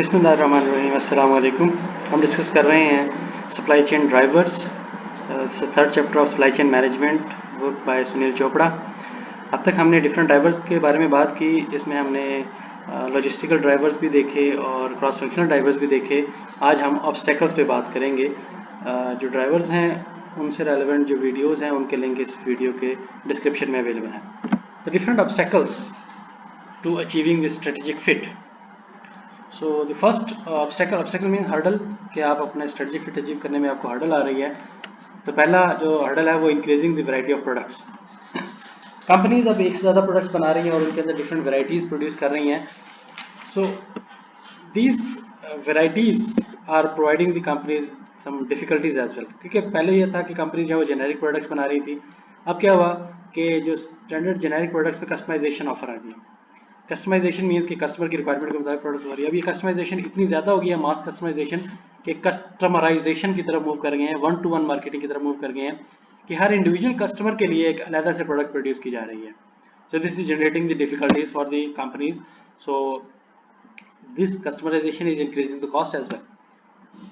बिस्मिल्लाहिर्रहमानिर्रहीम, अस्सलाम वालेकुम। हम डिस्कस कर रहे हैं supply chain drivers, third chapter of supply chain management, book by Sunil Chopra. अब तक हमने डिफरेंट ड्राइवर्स के बारे में बात की। इसमें हमने लॉजिस्टिकल ड्राइवर्स भी देखे और क्रॉस फंक्शनल ड्राइवर्स भी देखे। आज हम ऑब्स्टेकल्स पे बात करेंगे। जो ड्राइवर्स हैं उनसे रेलेवेंट जो वीडियोज़ हैं उनके लिंक इस वीडियो के डिस्क्रिप्शन में अवेलेबल हैं। तो different obstacles to achieving the strategic fit. So the first obstacle mean hurdle, कि आप अपने स्ट्रेटजिक फिट अचीव करने में आपको हर्डल आ रही है। तो पहला जो हर्डल है वो increasing the variety of products. Companies अब एक से ज़्यादा प्रोडक्ट्स बना रही हैं और उनके अंदर डिफरेंट वैरायटीज़ प्रोड्यूस कर रही हैं। So these varieties are providing the companies some difficulties as well, क्योंकि पहले ये था कि कंपनीज जो है वो जेनेरिक प्रोडक्ट्स बना रही थी। अब क्या हुआ कि जो स्टैंडर्ड जेनेरिक प्रोडक्ट्स पे कस्टमाइजेशन ऑफर आ गई। कस्टमाइजेशन मीन्स कि कस्टमर की रिक्वायरमेंट के मुताबिक प्रोडक्ट हो रही है। अब ये कस्टमाइजेशन इतनी ज़्यादा हो गई है, मास कस्टमाइजेशन, कि कस्टमराइजेशन की तरफ मूव कर गए हैं, 1-to-1 मार्केटिंग की तरफ मूव कर गए हैं, कि हर इंडिविजुअल कस्टमर के लिए एक अलग से प्रोडक्ट प्रोड्यूस की जा रही है। So this is generating the difficulties for the companies. So this customisation is increasing the cost as well.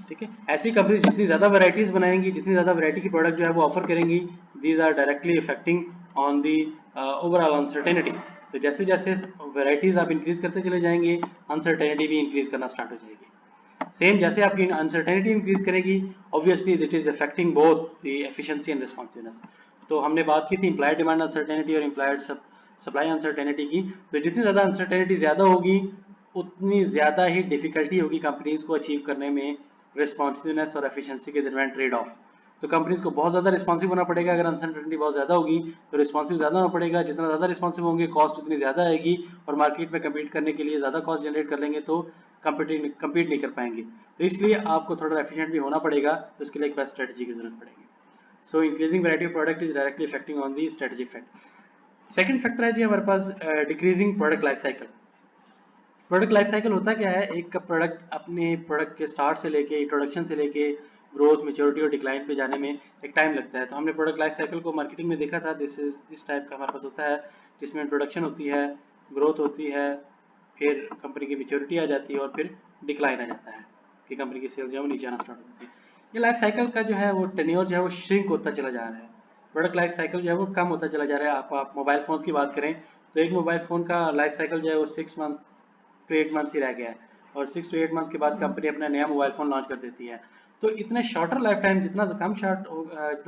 ठीक है, ऐसी कंपनीज जितनी ज़्यादा वैरायटीज़ बनाएंगी, जितनी ज़्यादा वैरायटी की प्रोडक्ट जो है वो ऑफर करेंगी, these are directly affecting on the overall uncertainty. तो जैसे जैसे वैरायटीज़ आप इंक्रीज करते चले जाएंगे, अनसर्टेनिटी भी इंक्रीज करना स्टार्ट हो जाएगी। सेम जैसे आपकी अनसर्टेनिटी इंक्रीज करेगी, obviously that is affecting both the efficiency and responsiveness. तो हमने बात की थी इम्प्लाइड डिमांड अनसर्टेनिटी और इम्प्लाइड सप्लाई अनसर्टेनिटी की। तो जितनी ज़्यादा अनसर्टेनिटी ज़्यादा होगी, उतनी ज़्यादा ही डिफिकल्टी होगी कंपनीज को अचीव करने में रिस्पॉन्सिवनेस और एफिशिएंसी के दरमियान ट्रेड ऑफ। तो कंपनीज को बहुत ज़्यादा रिस्पॉन्सिव होना पड़ेगा। अगर अनसर्टेनिटी बहुत ज़्यादा होगी तो रिस्पॉन्सिव ज़्यादा होना पड़ेगा। जितना ज़्यादा रिस्पॉन्सिव होंगे, कॉस्ट उतनी ज़्यादा आएगी और मार्केट में कम्पीट करने के लिए ज़्यादा कॉस्ट जनरेट कर लेंगे तो कम्पीट नहीं कर पाएंगे। तो इसलिए आपको थोड़ा एफिशिएंट भी होना पड़ेगा, तो इसके लिए एक बेस्ट स्ट्रेटजी की जरूरत पड़ेगी। So increasing variety of product is directly affecting on the strategic fact. Second factor है जी हमारे पास decreasing product life cycle. Product life cycle होता क्या है? एक प्रोडक्ट अपने प्रोडक्ट के स्टार्ट से लेके इंट्रोडक्शन से लेके ग्रोथ, मैच्योरिटी और डिक्लाइन पे जाने में एक टाइम लगता है। तो हमने प्रोडक्ट लाइफ साइकिल को मार्केटिंग में देखा था। दिस टाइप का हमारे पास होता है, जिसमें इंट्रोडक्शन होती है, ग्रोथ होती है, फिर कंपनी की मैच्योरिटी आ जाती है और फिर डिक्लाइन आ जाता है कि कंपनी की सेल्स जो है वो नीचे आना स्टार्ट होती है। ये लाइफ साइकिल का जो है वो टेन्योर जो है वो श्रिंक होता चला जा रहा है। प्रोडक्ट लाइफ साइकिल जो है वो कम होता चला जा रहा है। आप मोबाइल फ़ोन्स की बात करें तो एक मोबाइल फ़ोन का लाइफ साइकिल जो है वो 6 मंथ टू 8 मंथ ही रह गया है और 6 to 8 मंथ के बाद कंपनी अपना नया मोबाइल फ़ोन लॉन्च कर देती है। तो इतने शॉर्टर लाइफ टाइम, जितना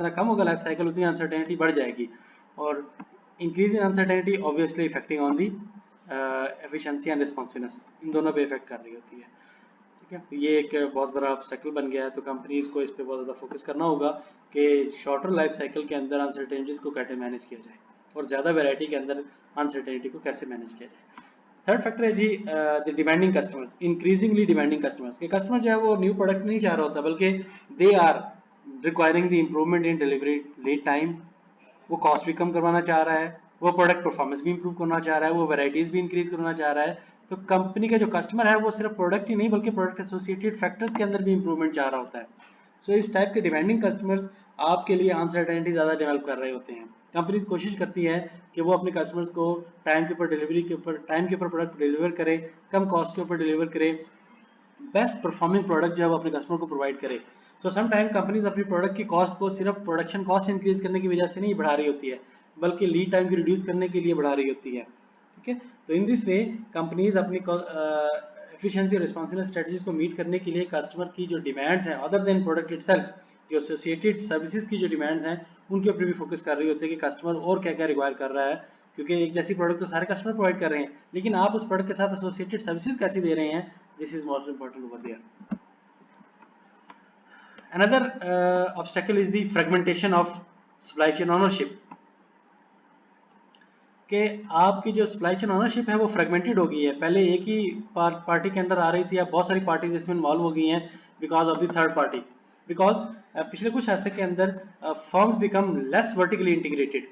कम होगा लाइफ साइकिल, उतनी अनसर्टेनिटी बढ़ जाएगी और increase in uncertainty obviously affecting on the efficiency and responsiveness, इन दोनों पे इफेक्ट कर रही होती है। ठीक है, तो ये एक बहुत बड़ा ऑब्स्टेकल बन गया है। तो कंपनीज को इस पे बहुत ज़्यादा फोकस करना होगा कि शॉर्टर लाइफ साइकिल के अंदर अनसर्टेनिटीज़ को कैसे मैनेज किया जाए और ज़्यादा वैरायटी के अंदर अनसर्टेनिटी को कैसे मैनेज किया जाए। थर्ड फैक्टर है जी the demanding customers, increasingly demanding customers. के कस्टमर जो है वो न्यू प्रोडक्ट नहीं चाह रहा होता, बल्कि they are requiring the improvement in delivery lead time. वो कॉस्ट भी कम करवाना चाह रहा है, वो प्रोडक्ट परफॉर्मेंस भी इंप्रूव करना चाह रहा है, वो वैरायटीज भी इंक्रीज करना चाह रहा है। तो कंपनी का जो कस्टमर है वो सिर्फ प्रोडक्ट ही नहीं बल्कि प्रोडक्ट एसोसिएटेड फैक्टर्स के अंदर भी इंप्रूवमेंट चाह रहा होता है। सो इस टाइप के डिमांडिंग कस्टमर्स आपके लिए अनसर्टेनिटी ज़्यादा डेवलप कर रहे होते हैं। कंपनीज कोशिश करती है कि वो अपने कस्टमर्स को टाइम के ऊपर डिलीवरी के ऊपर टाइम के ऊपर प्रोडक्ट डिलीवर करे, कम कॉस्ट के ऊपर डिलीवर करे, बेस्ट परफॉर्मिंग प्रोडक्ट जो है वो अपने कस्टमर को प्रोवाइड करे। सो सम टाइम कंपनीज अपनी प्रोडक्ट की कॉस्ट को सिर्फ प्रोडक्शन कॉस्ट इंक्रीज करने की वजह से नहीं बढ़ा रही होती है, बल्कि लीड टाइम की रिड्यूस करने के लिए बढ़ा रही होती है। ठीक है, तो इन दिस वे कंपनीज अपनी एफिशिएंसी और रिस्पॉन्सिवनेस स्ट्रेटजीज को मीट करने के लिए कस्टमर की जो डिमांड्स हैं अदर देन प्रोडक्ट इटसेल्फ, जो एसोसिएटेड सर्विसेज की जो डिमांड्स हैं उनके ऊपर भी फोकस कर रही होती है कि कस्टमर और क्या क्या रिक्वायर कर रहा है। क्योंकि एक जैसी प्रोडक्ट तो सारे कस्टमर प्रोवाइड कर रहे हैं, लेकिन आप उस प्रोडक्ट के साथ एसोसिएटेड सर्विसेज कैसे दे रहे हैं, this is most important over there. Another obstacle is the fragmentation of supply chain ownership. कि आपकी जो सप्लाई चेन ओनरशिप है वो फ्रेगमेंटेड हो गई है। पहले एक ही पार्टी के अंदर आ रही थी, अब बहुत सारी पार्टीज इसमें इन्वॉल्व हो गई हैं because of the third party. Because पिछले कुछ अर्से के अंदर firms become less vertically integrated.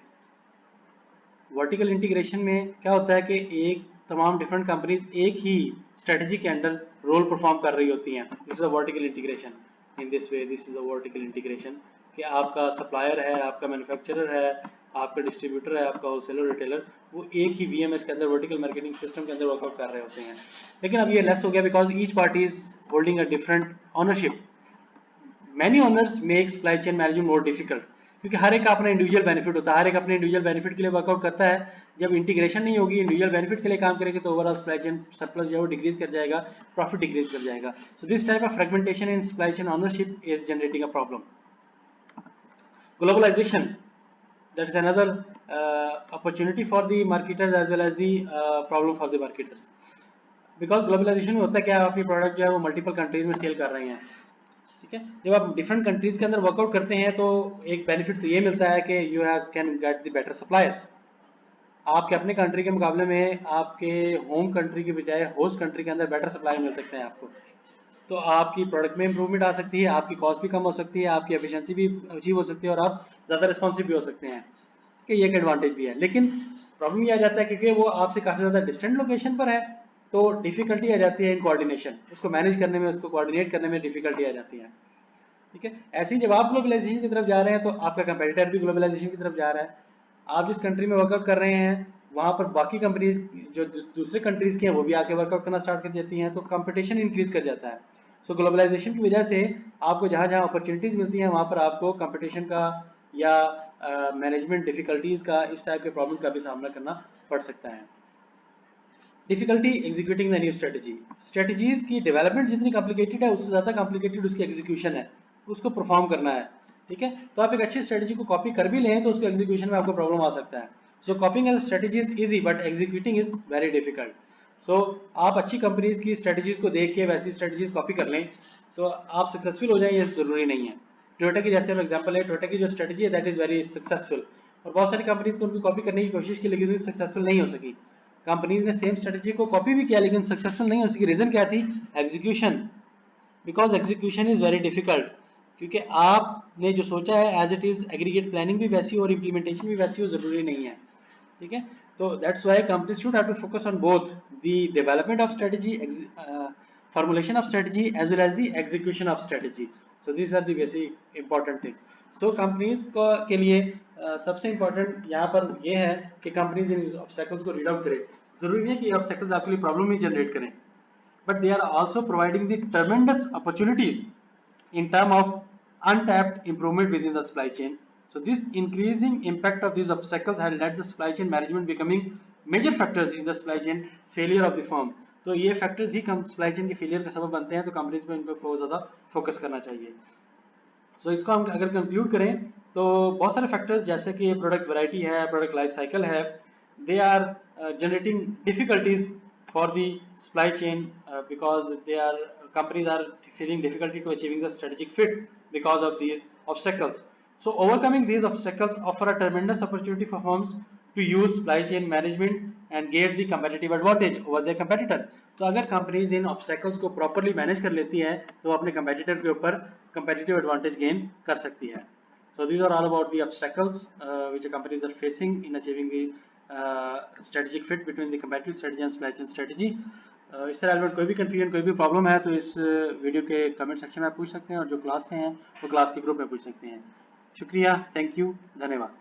Vertical integration में क्या होता है कि एक तमाम डिफरेंट कंपनीज एक ही स्ट्रेटजी के अंडर रोल परफॉर्म कर रही होती हैं। This is a vertical integration. In this way this is a vertical integration कि आपका सप्लायर है, आपका मैन्युफैक्चरर है, आपका डिस्ट्रीब्यूटर है, आपका होलसेलर रिटेलर, वो एक ही VMS के अंदर, वर्टिकल मार्केटिंग सिस्टम के अंदर वर्कआउट कर रहे होते हैं। लेकिन अब ये लेस हो गया because each party is holding a different ownership. Many owners make supply chain management more difficult, क्योंकि हर एक का अपना इंडिविजुअल बेनिफिट होता है, हर एक अपने इंडिविजुअल बेनिफिट के लिए वर्कआउट करता है। जब इंटीग्रेशन नहीं होगी, इंडिविजुअल बेनिफिट के लिए काम करेंगे, तो ओवरऑल सप्लाई चेन सरप्लस जो है वो डिक्रीज कर जाएगा, प्रॉफिट डिक्रीज कर जाएगा। So this type of fragmentation in supply chain ownership is generating a problem. Globalization, that is another opportunity for the marketers as well as the problem for the marketers, because globalization में होता है क्या, आप अपनी product जो है वो multiple countries में सेल कर रहे हैं, ठीक है। जब आप डिफरेंट कंट्रीज के अंदर वर्कआउट करते हैं तो एक बेनिफिट तो ये मिलता है कि you have can get the better suppliers. आपके अपने कंट्री के मुकाबले में आपके होम कंट्री के बजाय होस्ट कंट्री के अंदर बेटर सप्लाई मिल सकते हैं आपको, तो आपकी प्रोडक्ट में इंप्रूवमेंट आ सकती है, आपकी कॉस्ट भी कम हो सकती है, आपकी एफिशिएंसी भी अचीव हो सकती है, और आप ज़्यादा रिस्पॉन्सिव भी हो सकते हैं, कि ये एक एडवांटेज भी है। लेकिन प्रॉब्लम ये आ जाता है क्योंकि वो आपसे काफ़ी ज़्यादा डिस्टेंट लोकेशन पर है, तो डिफिकल्टी आ जाती है इन कोऑर्डिनेशन, उसको मैनेज करने में, उसको कोऑर्डिनेट करने में डिफिकल्टी आ जाती है, ठीक है। ऐसे ही जब आप ग्लोबलाइजेशन की तरफ जा रहे हैं तो आपका कंपेटिटर भी ग्लोबलाइजेशन की तरफ जा रहा है। आप जिस कंट्री में वर्कआउट कर रहे हैं वहाँ पर बाकी कंपनीज जो दूसरे कंट्रीज के हैं वो भी आके वर्कआउट करना स्टार्ट कर देती हैं, तो कंपटीशन इंक्रीज कर जाता है। सो ग्लोबलाइजेशन की वजह से आपको जहाँ जहाँ अपॉर्चुनिटीज़ मिलती हैं वहाँ पर आपको कंपटीशन का या मैनेजमेंट डिफिकल्टीज़ का, इस टाइप के प्रॉब्लम्स का भी सामना करना पड़ सकता है। Difficulty executing the new strategy, strategies की डेवलपमेंट जितनी कॉम्प्लिकेटेड है उससे ज़्यादा कॉम्प्लिकेटेड उसकी एग्जीक्यूशन है, उसको परफॉर्म करना है, ठीक है। तो आप एक अच्छी स्ट्रेटजी को कॉपी कर भी लें तो उसको एग्जीक्यूशन में आपको प्रॉब्लम आ सकता है। So coping as strategy is easy but executing is very difficult. सो आप अच्छी कंपनीज की स्ट्रेटजीज को देख के वैसी स्ट्रेटजीज कॉपी कर लें तो आप सक्सेसफुल हो जाएं, ये जरूरी नहीं है। टोयोटा की जैसे एग्जाम्पल है, टोयोटा की जो स्ट्रेटजी है दैट इज वेरी सक्सेसफुल, और बहुत सारी कंपनीज को उनकी कॉपी करने की कोशिश की लेकिन सक्सेसफुल नहीं हो सकी। कंपनीज ने सेम स्ट्रेटजी को कॉपी भी किया लेकिन सक्सेसफुल नहीं हो सकी। रीजन क्या थी? Execution, because execution is very difficult, क्योंकि आपने जो सोचा है as it is aggregate planning भी वैसी हो और इम्प्लीमेंटेशन भी वैसी हो, जरूरी नहीं है, ठीक है। तो that's why companies should have to focus on both the development of strategy, formulation of strategy as well as the execution of strategy. So these are the basic important things. So companies को के लिए सबसे important यहाँ पर ये है कि companies इन obstacles को रीड आउट करें। जरूरी नहीं है कि obstacles आपके लिए प्रॉब्लम ही जनरेट करें, but they are also providing the tremendous opportunities in term of untapped improvement within the supply chain. So this increasing impact of these obstacles has led the supply chain management becoming major factors in the supply chain failure of the firm. तो ये factors ही supply chain के failure का सबब बनते हैं, तो companies में इन पर बहुत ज़्यादा फोकस करना चाहिए। सो इसको हम अगर कंक्लूड करें तो बहुत सारे फैक्टर्स जैसे कि प्रोडक्ट वैरायटी है, प्रोडक्ट लाइफ साइकिल है, they are generating difficulties for the supply chain because they are companies are feeling difficulty to achieving the strategic fit because of these obstacles. So overcoming these obstacles offer a tremendous opportunity for firms to use supply chain management and get the competitive advantage over their competitor. तो अगर companies in obstacles को properly manage कर लेती है तो अपने competitor के ऊपर competitive advantage gain कर सकती है. So these are all about the obstacles which the companies are facing in achieving the strategic fit between the competitive strategy and supply chain strategy. इससे रिलेटेड कोई भी कन्फ्यूजन, कोई भी प्रॉब्लम है तो इस वीडियो के कमेंट सेक्शन में पूछ सकते हैं, और जो क्लास से हैं वो क्लास के ग्रुप में पूछ सकते हैं। शुक्रिया, थैंक यू, धन्यवाद।